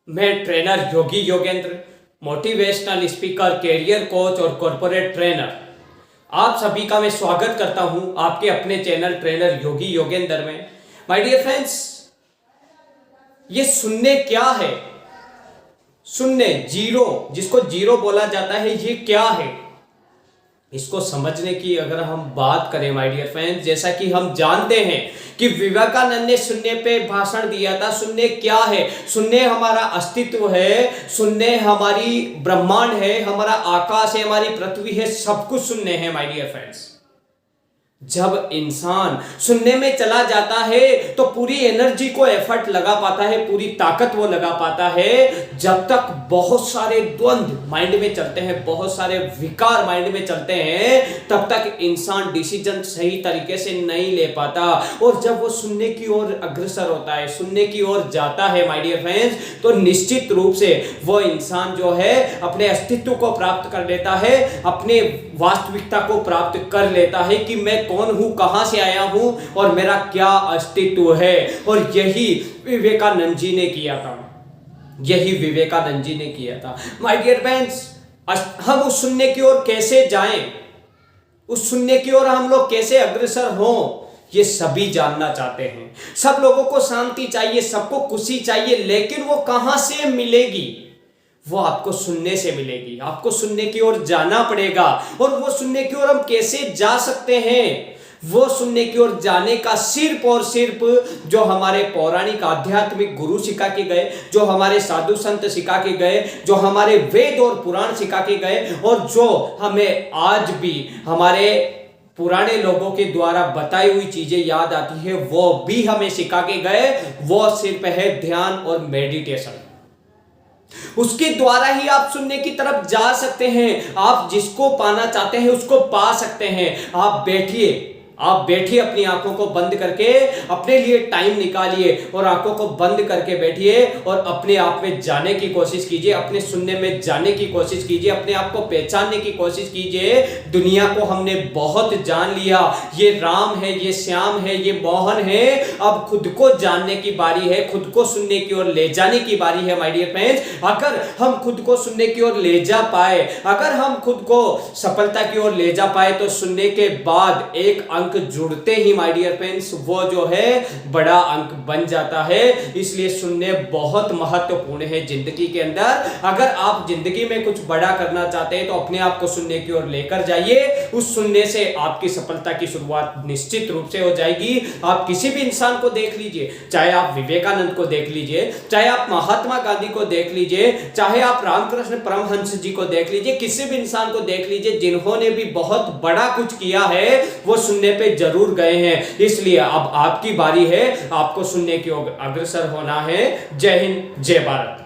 मैं trainer Yogi Yogendra, motivational speaker, career coach और corporate trainer, आप सभी का मैं स्वागत करता हूं आपके अपने चैनल ट्रेनर योगी योगेंद्र में। माय डियर फ्रेंड्स, ये शून्य क्या है? शून्य, जीरो, जिसको जीरो बोला जाता है, ये क्या है? इसको समझने की अगर हम बात करें माय डियर फ्रेंड्स, जैसा कि हम जानते हैं कि विवेकानंद ने शून्य पे भाषण दिया था। शून्य क्या है? शून्य हमारा अस्तित्व है, शून्य हमारी ब्रह्मांड है, हमारा आकाश है, हमारी पृथ्वी है, सब कुछ शून्य है माय डियर फ्रेंड्स। जब इंसान शून्य में चला जाता है तो पूरी एनर्जी को एफर्ट लगा पाता है, पूरी ताकत वो लगा पाता है। जब तक बहुत सारे द्वंद्व माइंड में चलते हैं, बहुत सारे विकार माइंड में चलते हैं, तब तक इंसान डिसीजन सही तरीके से नहीं ले पाता। और जब वो शून्य की ओर अग्रसर होता है, शून्य की ओर जाता है माय डियर फ्रेंड्स, तो निश्चित रूप से वो इंसान जो है अपने अस्तित्व को प्राप्त कर लेता है, अपने वास्तविकता को प्राप्त कर लेता है कि मैं कौन हूं, कहां से आया हूं और मेरा क्या अस्तित्व है। और यही विवेकानंद जी ने किया था, यही विवेकानंद जी ने किया था माय डियर फ्रेंड्स। हम उस शून्य की ओर कैसे जाएं, उस शून्य की ओर हम लोग कैसे अग्रसर हों, ये सभी जानना चाहते हैं। सब लोगों को शांति चाहिए, सबको खुशी चाहिए, लेकिन वो कहां से मिलेगी? वो आपको सुनने से मिलेगी। आपको सुनने की ओर जाना पड़ेगा। और वो सुनने की ओर हम कैसे जा सकते हैं? वो सुनने की ओर जाने का सिर्फ और सिर्फ जो हमारे पौराणिक आध्यात्मिक गुरु सिखा के गए, जो हमारे साधु संत सिखा के गए, जो हमारे वेद और पुराण सिखा के गए, और जो हमें आज भी हमारे पुराने लोगों के द्वारा बताई हुई चीजें याद आती है, वो भी हमें सिखा के गए। वो सिर्फ है ध्यान और मेडिटेशन। उसके द्वारा ही आप सुनने की तरफ जा सकते हैं। आप जिसको पाना चाहते हैं उसको पा सकते हैं। आप बैठिए, आप बैठिए, अपनी आंखों को बंद करके अपने लिए टाइम निकालिए और आंखों को बंद करके बैठिए और अपने आप में जाने की कोशिश कीजिए, अपने सुनने में जाने की कोशिश कीजिए, अपने आप को पहचानने की कोशिश कीजिए। दुनिया को हमने बहुत जान लिया, ये राम है, ये श्याम है, ये मोहन है। अब खुद को जानने की बारी है, खुद को सुनने की ओर ले जाने की बारी है माय डियर फ्रेंड्स। अगर हम खुद को सुनने की ओर ले जा पाए, अगर हम खुद को सफलता की ओर ले जा पाए, तो सुनने के बाद एक अंक जुड़ते ही माय डियर फ्रेंड्स वो जो है बड़ा अंक बन जाता है। इसलिए सुनने बहुत महत्वपूर्ण है जिंदगी के अंदर। अगर आप जिंदगी में कुछ बड़ा करना चाहते हैं तो अपने आप को सुनने की ओर लेकर जाइए। उस सुनने से आपकी सफलता की शुरुआत निश्चित रूप से हो जाएगी। आप किसी भी इंसान को देख लीजिए, चाहे आप विवेकानंद को देख लीजिए, चाहे आप महात्मा गांधी को देख लीजिए, चाहे आप रामकृष्ण परमहंस जी को देख लीजिए, किसी भी इंसान को देख लीजिए जिन्होंने भी बहुत बड़ा कुछ किया है, वो सुनने पे जरूर गए हैं। इसलिए अब आपकी बारी है, आपको सुनने की ओर अग्रसर होना है। जय हिंद, जय भारत।